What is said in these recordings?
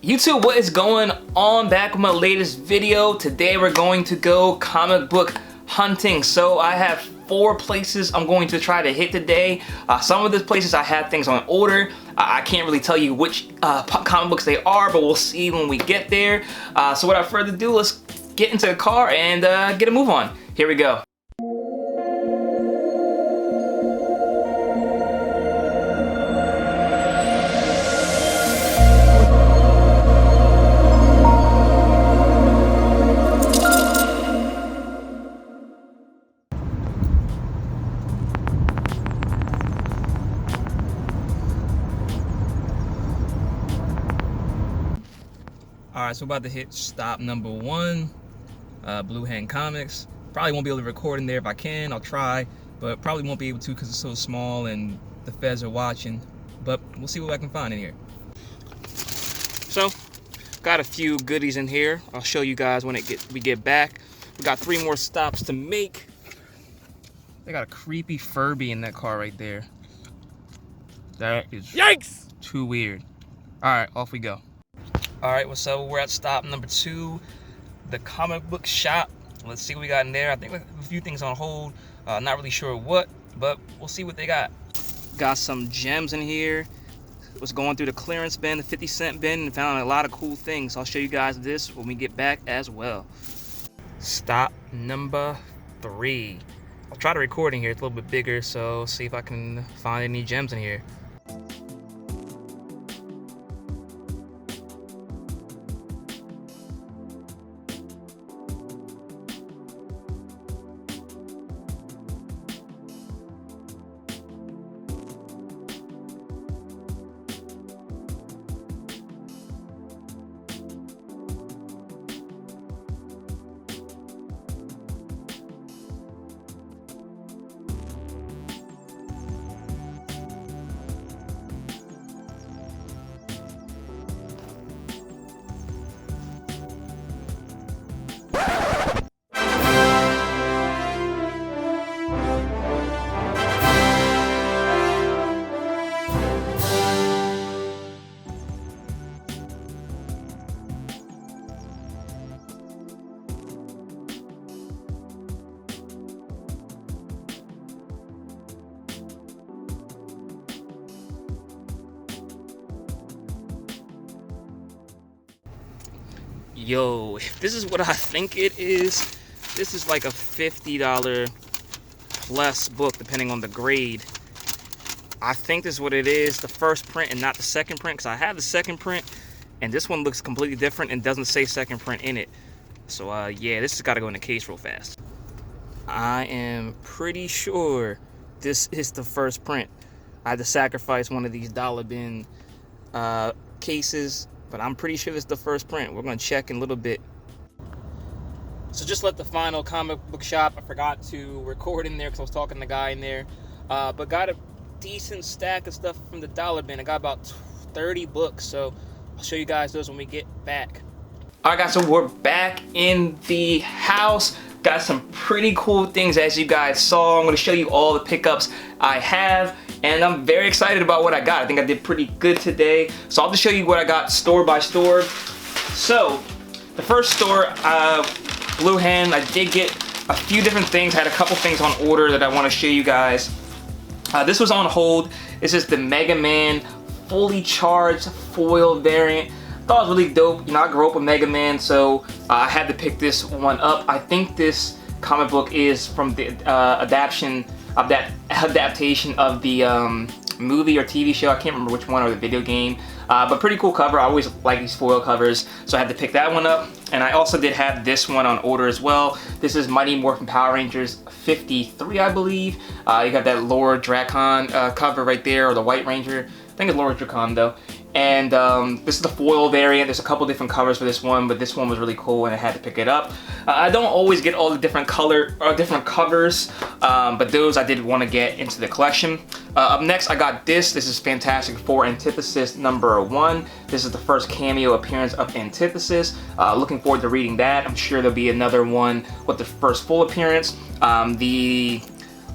YouTube, what is going on? Back with my latest video. Today we're going to go comic book hunting. So I have 4 places I'm going to try to hit today. Some of these places I have things on order. I can't really tell you which comic books they are, but we'll see when we get there. So without further ado, let's get into the car and get a move on. Here we go. Alright, so we're about to hit stop number 1, Blue Hand Comics. Probably won't be able to record in there. If I can, I'll try, but probably won't be able to because it's so small and the feds are watching. But we'll see what I can find in here. So, got a few goodies in here. I'll show you guys when we get back. We got 3 more stops to make. They got a creepy Furby in that car right there. That is yikes! Too weird. Alright, off we go. Alright, so we're at stop number 2, the comic book shop. Let's see what we got in there. I think a few things on hold. Not really sure what, but we'll see what they got. Got some gems in here. Was going through the clearance bin, the 50-cent bin, and found a lot of cool things. I'll show you guys this when we get back as well. Stop number 3. I'll try to record in here. It's a little bit bigger, so see if I can find any gems in here. Yo, if this is what I think it is, this is like a $50 plus book depending on the grade. I think this is what it is, the first print and not the second print, because I have the second print and this one looks completely different and doesn't say second print in it. So yeah, this has got to go in the case real fast. I am pretty sure this is the first print. I had to sacrifice one of these dollar bin cases, but I'm pretty sure it's the first print. We're going to check in a little bit. So just let the final comic book shop. I forgot to record in there because I was talking to the guy in there. But got a decent stack of stuff from the dollar bin. I got about 30 books. So I'll show you guys those when we get back. Alright guys, so we're back in the house. Got some pretty cool things as you guys saw. I'm going to show you all the pickups I have. And I'm very excited about what I got. I think I did pretty good today. So I'll just show you what I got store by store. So the first store, Blue Hand, I did get a few different things. I had a couple things on order that I want to show you guys. This was on hold. This is the Mega Man fully charged foil variant. Thought it was really dope. You know, I grew up with Mega Man, so I had to pick this one up. I think this comic book is from the adaptation of the movie or TV show. I can't remember which one, or the video game. But pretty cool cover. I always like these foil covers, so I had to pick that one up. And I also did have this one on order as well. This is Mighty Morphin Power Rangers 53, I believe. You got that Lord Dracon cover right there, or the White Ranger. I think it's Lord Dracon though. And this is the foil variant. There's a couple different covers for this one, but this one was really cool and I had to pick it up. I don't always get all the different different covers, but those I did want to get into the collection. Up next, I got this. This is Fantastic Four Antithesis #1. This is the first cameo appearance of Antithesis. Looking forward to reading that. I'm sure there'll be another one with the first full appearance. The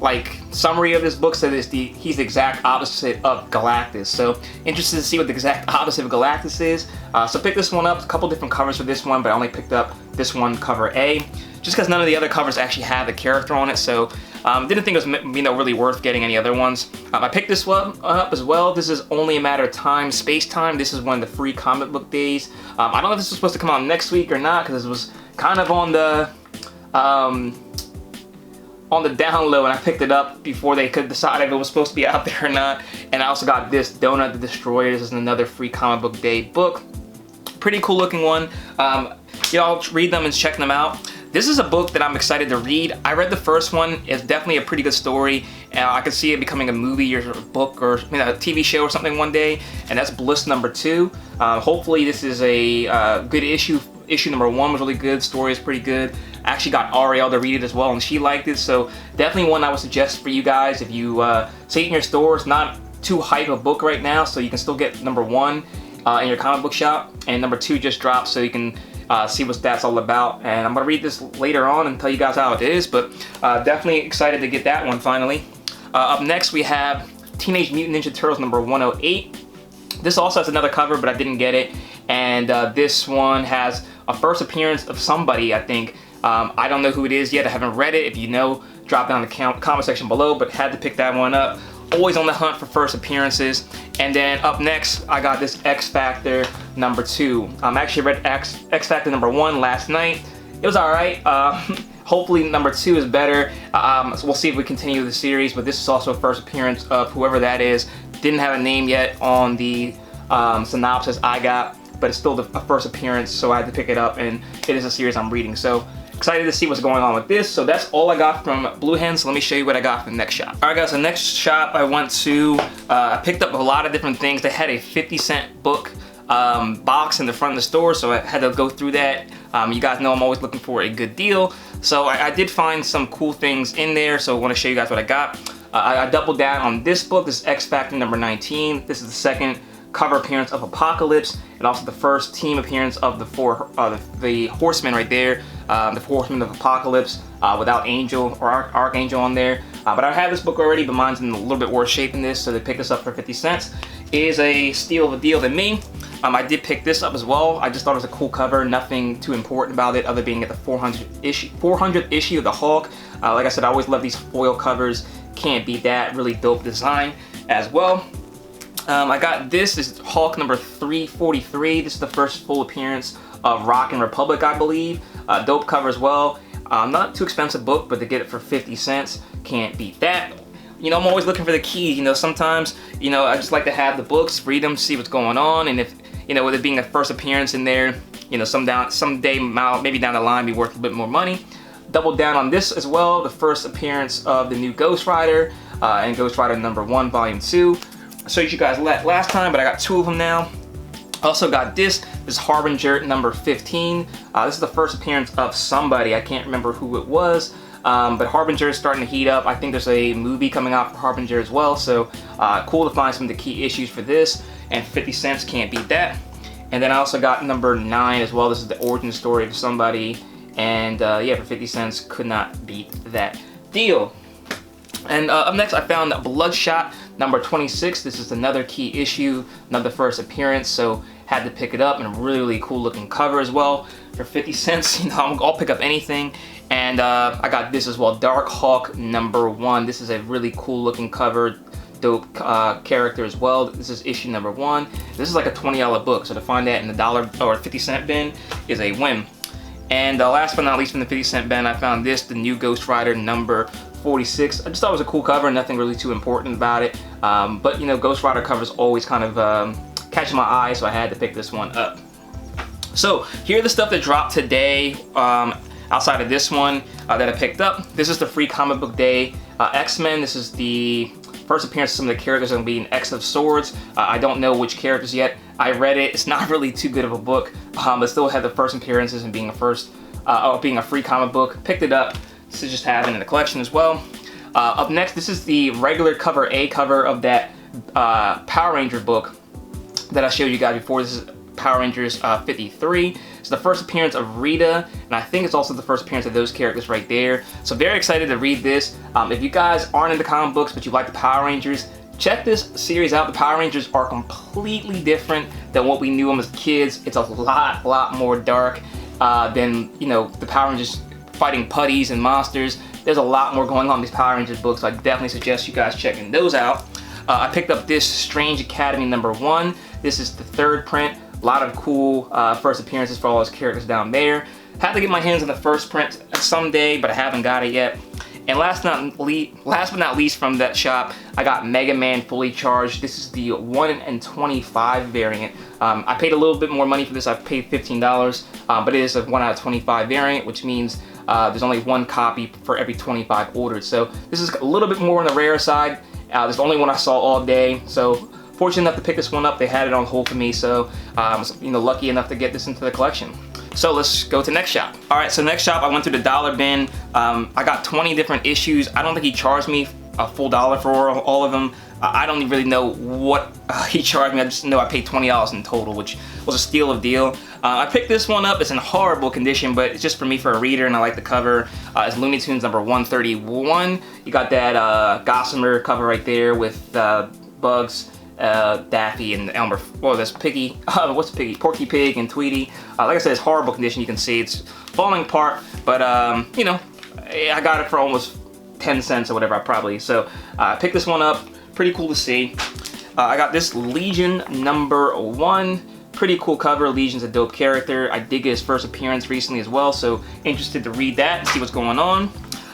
like summary of this book said he's the exact opposite of Galactus. So interested to see what the exact opposite of Galactus is. So pick this one up. A couple different covers for this one, but I only picked up this one, cover A, just because none of the other covers actually have the character on it. So didn't think it was really worth getting any other ones. I picked this one up as well. This is Only a Matter of Time, Space Time. This is one of the free comic book days. I don't know if this was supposed to come out next week or not, because this was kind of on the down low, and I picked it up before they could decide if it was supposed to be out there or not. And I also got this, Donut the Destroyer. This is another free comic book day book. Pretty cool looking one. Y'all read them and check them out. This is a book that I'm excited to read. I read the first one. It's definitely a pretty good story. I could see it becoming a movie or a book or a TV show or something one day. And that's Bliss number 2. Hopefully this is a good issue. Issue number 1 was really good. Story is pretty good. I actually got Ariel to read it as well, and she liked it. So definitely one I would suggest for you guys if you see it in your store. It's not too hype a book right now, so you can still get number 1 in your comic book shop, and number 2 just dropped, so you can see what that's all about. And I'm gonna read this later on and tell you guys how it is, but definitely excited to get that one finally. Up next we have Teenage Mutant Ninja Turtles number 108. This also has another cover, but I didn't get it. And this one has a first appearance of somebody, I think. I don't know who it is yet. I haven't read it. If you know, drop down in the comment section below, but had to pick that one up. Always on the hunt for first appearances. And then up next, I got this X Factor number 2. I actually read X Factor number 1 last night. It was alright. Hopefully number 2 is better. So we'll see if we continue the series, but this is also a first appearance of whoever that is. Didn't have a name yet on the synopsis I got, but it's still a first appearance, so I had to pick it up, and it is a series I'm reading. So excited to see what's going on with this. So that's all I got from Blue Hen. So let me show you what I got from the next shop. All right guys, the next shop I went to, I picked up a lot of different things. They had a 50-cent book box in the front of the store, so I had to go through that. You guys know I'm always looking for a good deal. So I did find some cool things in there, so I want to show you guys what I got. I doubled down on this book. This is X Factor number 19. This is the second cover appearance of Apocalypse, and also the first team appearance of the Horsemen right there, the Horsemen of Apocalypse, without Angel or Archangel on there. But I have this book already, but mine's in a little bit worse shape than this, so they picked this up for 50 cents. It is a steal of a deal than me. I did pick this up as well. I just thought it was a cool cover, nothing too important about it other being at the 400th issue of the Hulk. Like I said, I always love these foil covers. Can't beat that. Really dope design as well. I got this is Hulk number 343. This is the first full appearance of Rock and Republic, I believe. Dope cover as well. Not too expensive book, but to get it for 50 cents, can't beat that. You know, I'm always looking for the keys. You know, sometimes, you know, I just like to have the books, read them, see what's going on, and if, you know, with it being a first appearance in there, you know, someday maybe down the line be worth a bit more money. Double down on this as well, the first appearance of the new Ghost Rider, and Ghost Rider number 1, volume 2. I showed you guys last time, but I got 2 of them now. Also got this Harbinger number 15. This is the first appearance of somebody. I can't remember who it was, but Harbinger is starting to heat up. I think there's a movie coming out for Harbinger as well, so cool to find some of the key issues for this, and 50 cents, can't beat that. And then I also got number 9 as well. This is the origin story of somebody, and yeah, for 50 cents, could not beat that deal. And up next, I found Bloodshot number 26. This is another key issue, another first appearance, so had to pick it up, and a really cool looking cover as well. For 50 cents, you know, I'll pick up anything. And I got this as well, Dark Hawk number 1. This is a really cool looking cover, dope character as well. This is issue number 1. This is like a $20 book, so to find that in the $1 or 50-cent bin is a win. And last but not least, from the 50-cent bin, I found this, the new Ghost Rider number 46. I just thought it was a cool cover, nothing really too important about it. But you know, Ghost Rider covers always kind of catch my eye, so I had to pick this one up. So here are the stuff that dropped today, outside of this one that I picked up. This is the free comic book day X-Men. This is the first appearance of some of the characters that will be in X of Swords. I don't know which characters yet. I read it. It's not really too good of a book, but still had the first appearances and being a free comic book. Picked it up. This is just having in the collection as well. Up next, this is the regular cover A cover of that Power Ranger book that I showed you guys before. This is Power Rangers 53. It's the first appearance of Rita, and I think it's also the first appearance of those characters right there. So very excited to read this. If you guys aren't into comic books but you like the Power Rangers, check this series out. The Power Rangers are completely different than what we knew them as kids. It's a lot more dark than, you know, the Power Rangers fighting putties and monsters. There's a lot more going on in these Power Rangers books, so I definitely suggest you guys checking those out. I picked up this Strange Academy #1. This is the 3rd print. A lot of cool first appearances for all those characters down there. Had to get my hands on the first print someday, but I haven't got it yet. And last but not least from that shop, I got Mega Man Fully Charged. This is the 1 in 25 variant. I paid a little bit more money for this. I paid $15, but it is a 1 out of 25 variant, which means there's only 1 copy for every 25 ordered. So this is a little bit more on the rare side. This is the only one I saw all day. So fortunate enough to pick this one up. They had it on hold for me, so I was, you know, lucky enough to get this into the collection. So let's go to the next shop. All right, so next shop, I went through the dollar bin. I got 20 different issues. I don't think he charged me a full dollar for all of them. I don't really know what he charged me. I just know I paid $20 in total, which was a steal of deal. I picked this one up. It's in horrible condition, but it's just for me for a reader, and I like the cover. It's Looney Tunes #131. You got that Gossamer cover right there with Bugs, Daffy, and Elmer. Well, there's Piggy. What's Piggy? Porky Pig and Tweety. Like I said, it's horrible condition. You can see it's falling apart, but you know, I got it for almost 10 cents or whatever, probably. So I picked this one up. Pretty cool to see. I got this Legion #1. Pretty cool cover. Legion's a dope character. I did get his first appearance recently as well, so interested to read that and see what's going on.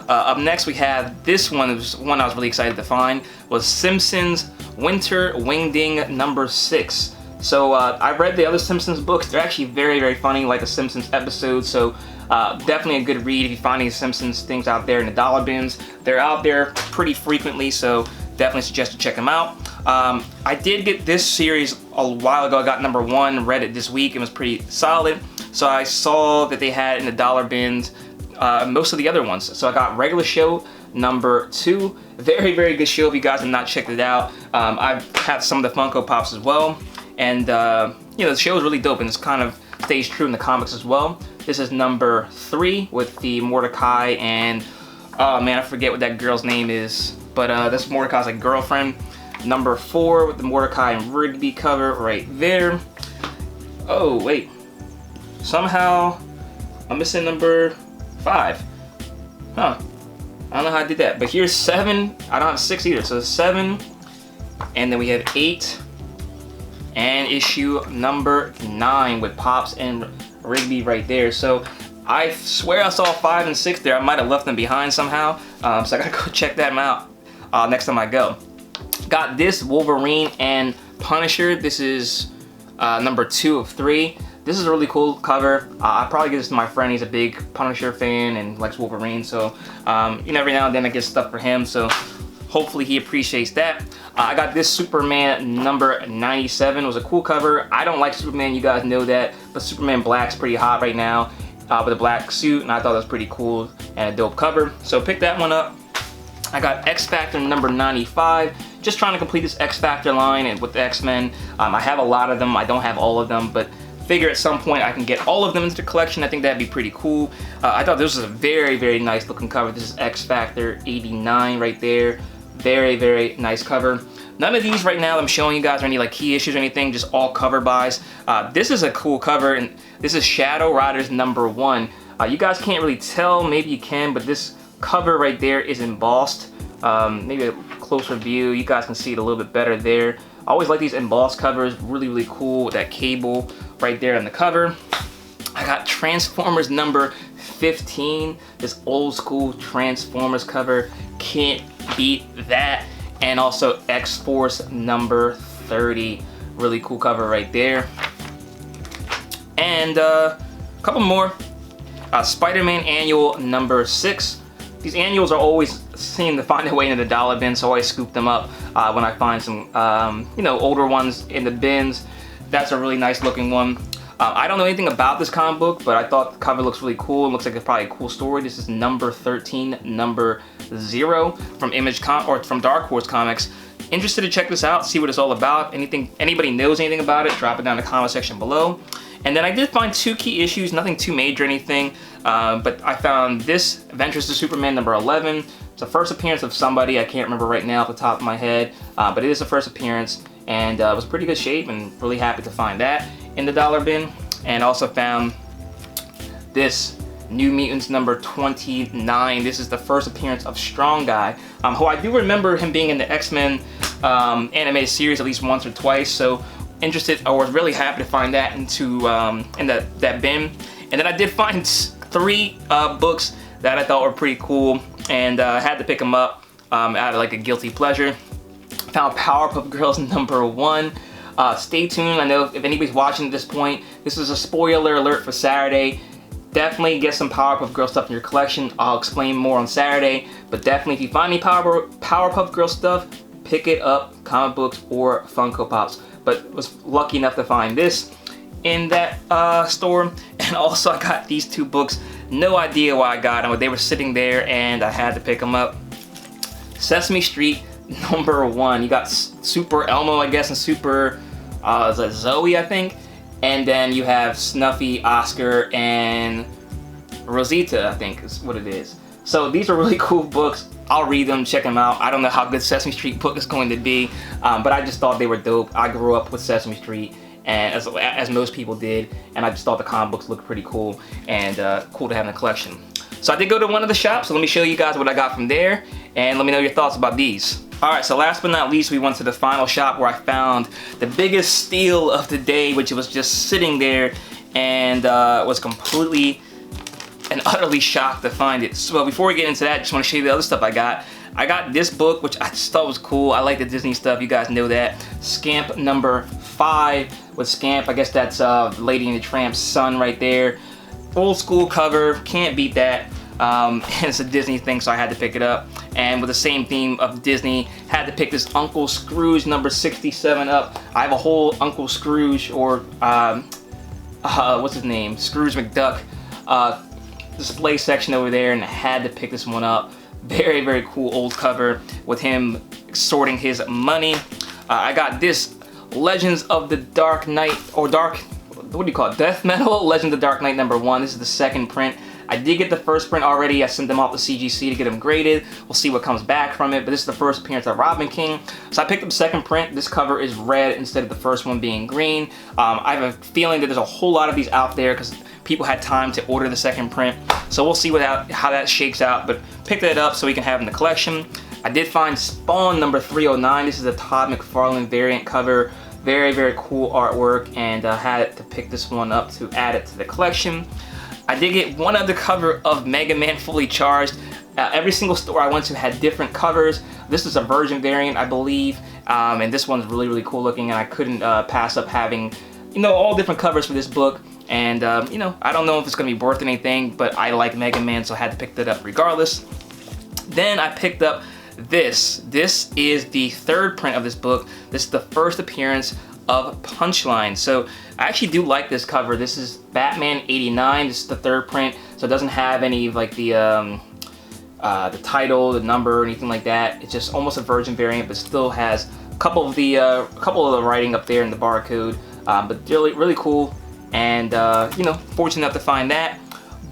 Up next we have this one. It was one I was really excited to find. Was Simpsons Winter Wingding #6. So I read the other Simpsons books. They're actually very funny, like the Simpsons episodes. So definitely a good read if you find any Simpsons things out there in the dollar bins. They're out there pretty frequently, so definitely suggest you check them out. I did get this series a while ago. I got #1, read it this week. It was pretty solid. So I saw that they had in the dollar bins most of the other ones. So I got regular show #2. Very good show if you guys have not checked it out. I've had some of the Funko Pops as well. And you know, the show is really dope, and it's kind of stays true in the comics as well. This is #3 with the Mordecai and, oh man, I forget what that girl's name is. But this Mordecai's like girlfriend. #4 with the Mordecai and Rigby cover right there. Oh wait, somehow I'm missing #5. Huh, I don't know how I did that. But here's 7. I don't have 6 either, so 7. And then we have 8. And issue #9 with Pops and Rigby right there. So I swear I saw 5 and 6 there. I might have left them behind somehow. So I gotta go check them out next time I go. Got this Wolverine and Punisher. This is #2 of 3. This is a really cool cover. I probably give this to my friend. He's a big Punisher fan and likes Wolverine. So you know, every now and then I get stuff for him. So hopefully he appreciates that. I got this Superman #97. It was a cool cover. I don't like Superman, you guys know that, but Superman Black's pretty hot right now with a black suit, and I thought that was pretty cool and a dope cover. So pick that one up. I got X Factor #95. Just trying to complete this X Factor line and with the X-Men. I have a lot of them. I don't have all of them, but figure at some point I can get all of them into the collection. I think that'd be pretty cool. I thought this was a very nice looking cover. This is X Factor 89 right there. Very nice cover. None of these right now I'm showing you guys are any like key issues or anything, just all cover buys. This is a cool cover, and this is Shadow Riders #1. You guys can't really tell, maybe you can, but this cover right there is embossed. Maybe a closer view, you guys can see it a little bit better there. I always like these embossed covers, really cool with that cable right there on the cover. I got Transformers #15, this old school Transformers cover, can't beat that. And also X-Force #30, really cool cover right there. And a couple more. Spider-Man Annual #6. These annuals are always seem to find their way into the dollar bin, so I always scoop them up when I find some you know, older ones in the bins. That's a really nice looking one. I don't know anything about this comic book, but I thought the cover looks really cool. It looks like it's probably a cool story. This is #13, #0 from from Dark Horse Comics. Interested to check this out, see what it's all about. Anybody knows anything about it, drop it down in the comment section below. And then I did find 2 key issues, nothing too major or anything, but I found this Adventures to Superman number 11. It's the first appearance of somebody, I can't remember right now off the top of my head, but it is the first appearance, and it was pretty good shape, and really happy to find that in the dollar bin. And also found this New Mutants number 29. This is the first appearance of Strong Guy, who I do remember him being in the X-Men animated series at least once or twice, so interested, or was really happy to find that in that bin. And then I did find 3 books that I thought were pretty cool, and had to pick them up out of like a guilty pleasure. Found Powerpuff Girls number 1. Stay tuned. I know if anybody's watching at this point, this is a spoiler alert for Saturday. Definitely get some Powerpuff Girl stuff in your collection. I'll explain more on Saturday, but definitely if you find any Powerpuff Girl stuff, pick it up, comic books or Funko Pops. But was lucky enough to find this in that store. And also I got these 2 books. No idea why I got them, but they were sitting there and I had to pick them up. Sesame Street number 1. You got Super Elmo, I guess, and Super Zoe, I think. And then you have Snuffy, Oscar, and Rosita, I think is what it is. So these are really cool books. I'll read them, check them out. I don't know how good Sesame Street book is going to be, but I just thought they were dope. I grew up with Sesame Street, and as most people did, and I just thought the comic books looked pretty cool and cool to have in the collection. So I did go to one of the shops, so let me show you guys what I got from there, and let me know your thoughts about these. Alright, so last but not least, we went to the final shop where I found the biggest steal of the day, which was just sitting there, and was completely and utterly shocked to find it. So before we get into that, just want to show you the other stuff I got. I got this book, which I just thought was cool. I like the Disney stuff, you guys know that. Scamp number 5 with Scamp. I guess that's Lady and the Tramp's son right there. Old school cover, can't beat that. And it's a Disney thing, so I had to pick it up. And with the same theme of Disney, had to pick this Uncle Scrooge number 67 up. I have a whole Uncle Scrooge, or what's his name, Scrooge McDuck display section over there, and I had to pick this one up. Very, very cool old cover with him sorting his money. I got this Legends of the Dark Knight, or what do you call it, Death Metal Legends of the Dark Knight number 1. This is the second print. I did get the first print already. I sent them off to CGC to get them graded. We'll see what comes back from it, but this is the first appearance of Robin King. So I picked up the second print. This cover is red instead of the first one being green. I have a feeling that there's a whole lot of these out there because people had time to order the second print. So we'll see how that shakes out, but picked that up so we can have it in the collection. I did find Spawn number 309. This is a Todd McFarlane variant cover. Very, very cool artwork, and I had to pick this one up to add it to the collection. I did get one other cover of Mega Man Fully Charged. Every single store I went to had different covers. This is a Virgin variant, I believe, and this one's really, really cool looking, and I couldn't pass up having, all different covers for this book. And, I don't know if it's going to be worth anything, but I like Mega Man, so I had to pick that up regardless. Then I picked up this. This is the third print of this book. This is the first appearance of Punchline. So I actually do like this cover. This is Batman 89. This is the third print, so it doesn't have any of like the title, the number, or anything like that. It's just almost a Virgin variant, but still has a couple of the writing up there in the barcode. But really, really cool, and fortunate enough to find that.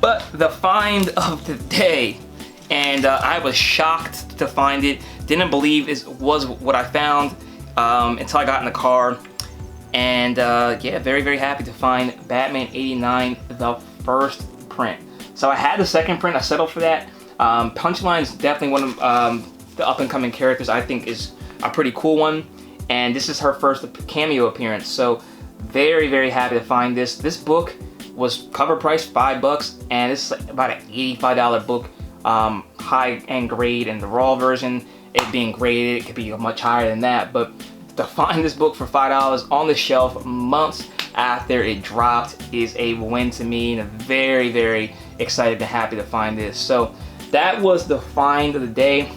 But the find of the day, and I was shocked to find it. Didn't believe it was what I found until I got in the car. And yeah, very, very happy to find Batman 89, the first print. So I had the second print, I settled for that. Punchline's definitely one of the up-and-coming characters I think is a pretty cool one. And this is her first cameo appearance. So very, very happy to find this. This book was cover price $5, and it's about an $85 book, high-end grade, and the raw version, it being graded, it could be much higher than that. But to find this book for $5 on the shelf months after it dropped is a win to me, and I'm very, very excited and happy to find this. So that was the find of the day.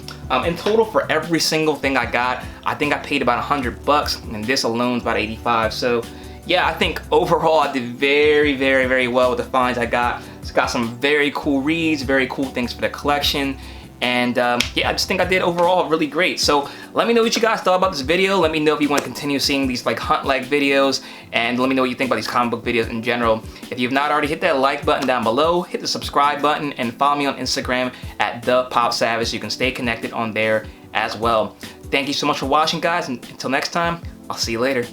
In total, for every single thing I got, I think I paid about $100, and this alone is about $85. So yeah, I think overall I did very, very, very well with the finds I got. It's got some very cool reads, very cool things for the collection, And yeah, I just think I did overall really great. So let me know what you guys thought about this video. Let me know if you want to continue seeing these like hunt-like videos, and let me know what you think about these comic book videos in general. If you've not already, hit that like button down below, hit the subscribe button, and follow me on Instagram at ThePopSavage so you can stay connected on there as well. Thank you so much for watching, guys, and until next time, I'll see you later.